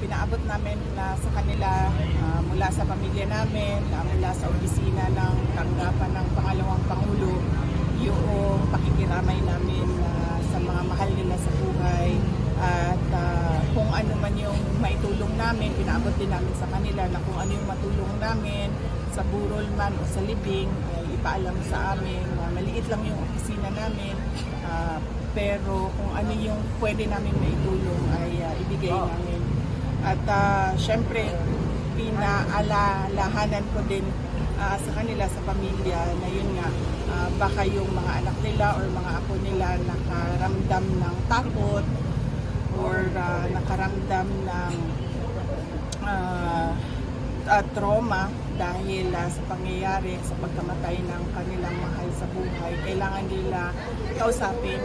pinaabot namin sa kanila mula sa pamilya namin, mula sa opisina ng tanggapan ng pangalawang Pangulo, yung pakikiramay namin sa mga mahal nila sa buhay at kung ano man yung maitulong namin, pinaabot din namin sa kanila na kung ano yung matulong namin sa burol man o sa libing, ipaalam sa amin. Maliit lang yung opisina namin, pero kung ano yung pwede namin maitulong ay ibigay namin. At syempre, pinaalalahanan ko din sa kanila, sa pamilya, na yun nga, baka yung mga anak nila or mga apo nila nakaramdam ng takot or nakaramdam ng trauma dahil sa pangyayari sa pagkamatay ng kanilang mahal sa buhay. Kailangan nila kausapin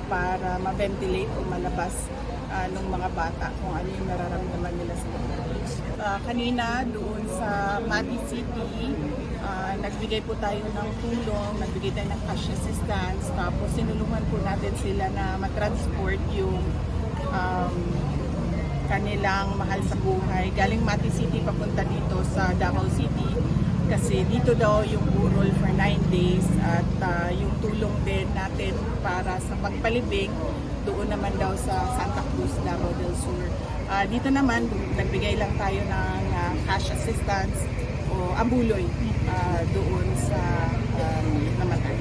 para ma-ventilate o malabas ng mga bata kung ano yung nararamdaman nila sa buhay. Kanina doon sa Mati City, nagbigay po tayo ng tulong, nagbigay tayo ng cash assistance, tapos sinulungan po natin sila na matransport yung kanilang mahal sa buhay galing Mati City papunta dito sa Davao City, kasi dito daw yung burol for 9 days at yung tulong din natin para sa pagpalibing doon naman daw sa Santa Cruz, Davao del Sur. Dito naman nagbigay lang tayo ng cash assistance o abuloy doon sa namatay.